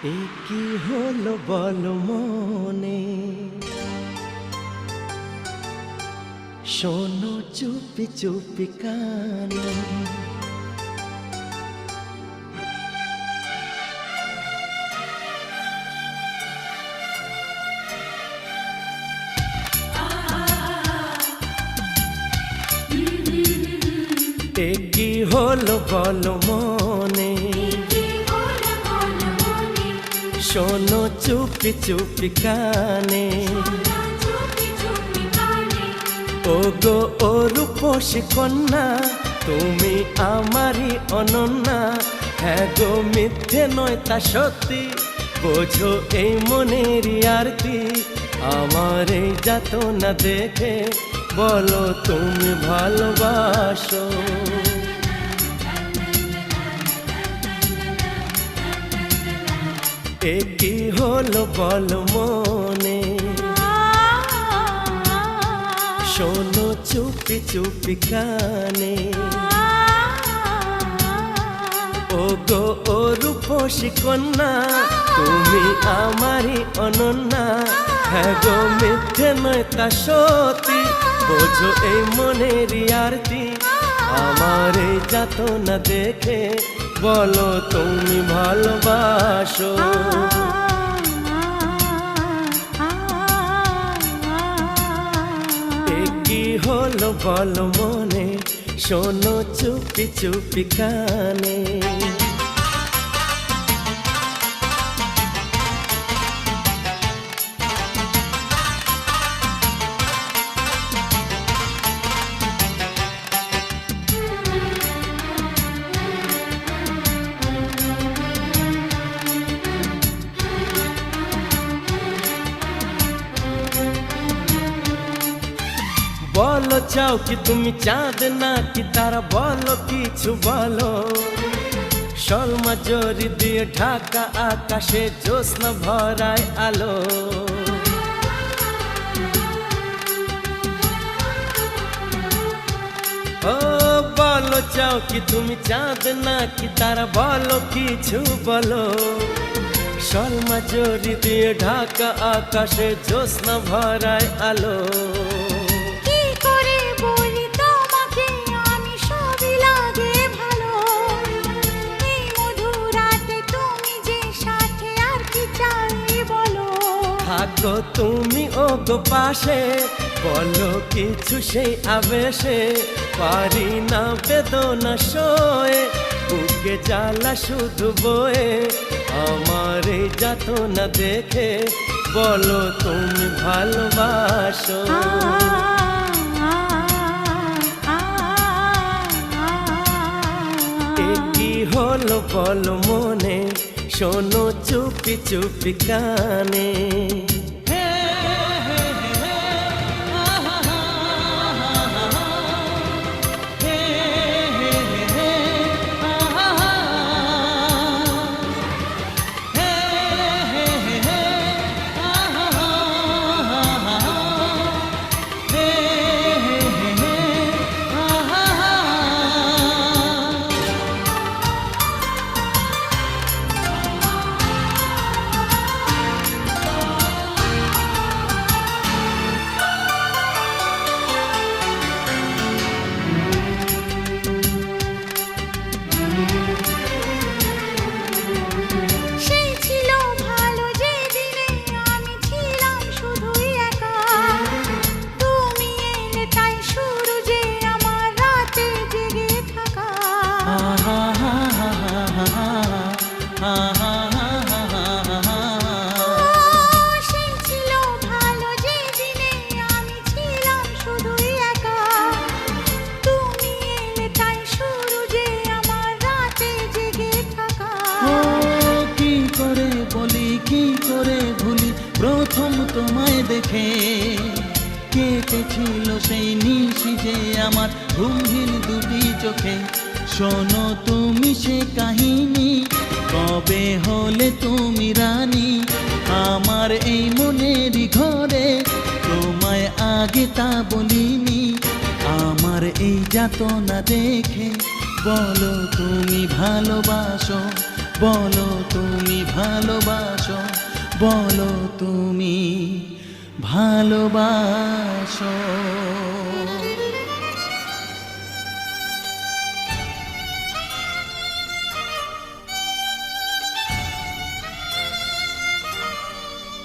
এ কি হলো বল মনে, শোনো চুপি চুপি কানে। এ কি হলো বল মনে, শোনো চুপি চুপি কানে। ও গো ও রূপসী কন্যা, তুমি আমারই অনন্যা। হ্যাঁ গো মিথ্যে নয় তা সত্যি, বোঝো এই মনেরই আরতি। আমার এই যাতনা দেখে বলো তুমি ভালোবাসো। এ কি হলো বল মনে, শোনো চুপি চুপি কানে। ও গো ও রূপসী কন্যা, তুমি আমারই অনন্যা। হ্যাঁ গো মিথ্যে নয় তা সত্যি, বোঝো এই মনেরই আরতি। আমার এই যাতনা দেখে বলো তুমি ভালোবাসো। এ কি হলো বল মনে, শোনো চুপি চুপি কানে। বলো চাও কি তুমি চাঁদ নাকি তারা, বলো কিছু বলো। শর্মা জরি দিয়ে ঢাকা আকাশে জ্যোৎস্না ভরায় আলো। ও বলো চাও কি তুমি চাঁদ নাকি তারা, বলো কিছু বলো। শর্মা জরি দিয়ে ঢাকা আকাশে জ্যোৎস্না ভরায় আলো। থাকো তুমি ও গো পাশে, বলো কিছু সেই আবেশে। পারি না বেদনা সয়ে, বুকে জ্বালা শুধু বয়ে। আমার এই যাতনা দেখে বলো তুমি ভালোবাসো। এ কি হলো বল মনে, শোনো চুপি চুপি কানে। প্রথম তোমায় দেখে কেটেছিল সেই নিশি যে আমার ঘুমহীন দুটি চোখে। শোনো তুমি সে কাহিনী, কবে হলে তুমি রানী আমার এই মনেরই ঘরে। তোমায় আগে তা বলিনি, আমার এই যাতনা দেখে বলো তুমি ভালোবাসো। বলো তুমি ভালোবাসো, বলো তুমি ভালোবাসো।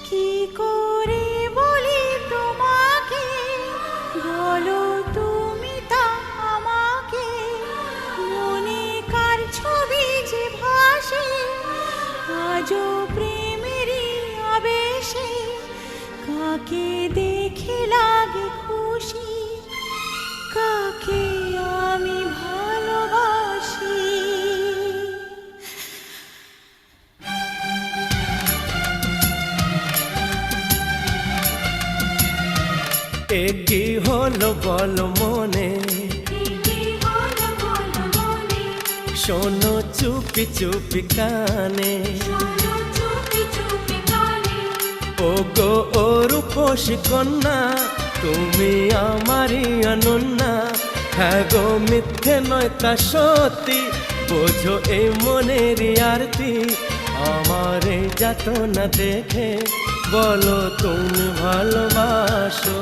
কি করে বলি তোমাকে, বলো তুমি তা আমাকে, মনে কার ছবি যে ভাসে আজও প্রেমেরই আবেশে, কাকে দেখে লাগে খুশি, কাকে আমি ভালোবাসি। এ কি হলো বলো মনে, শোনো চুপি চুপি কানে, ও গো ও রূপসী কন্যা, তুমি আমারই অনন্যা। হ্যাঁ গো মিথ্যে নয় তা সত্যি, বোঝো এই মনের আরতি। আমার এই যাতনা দেখে বলো তুমি ভালোবাসো।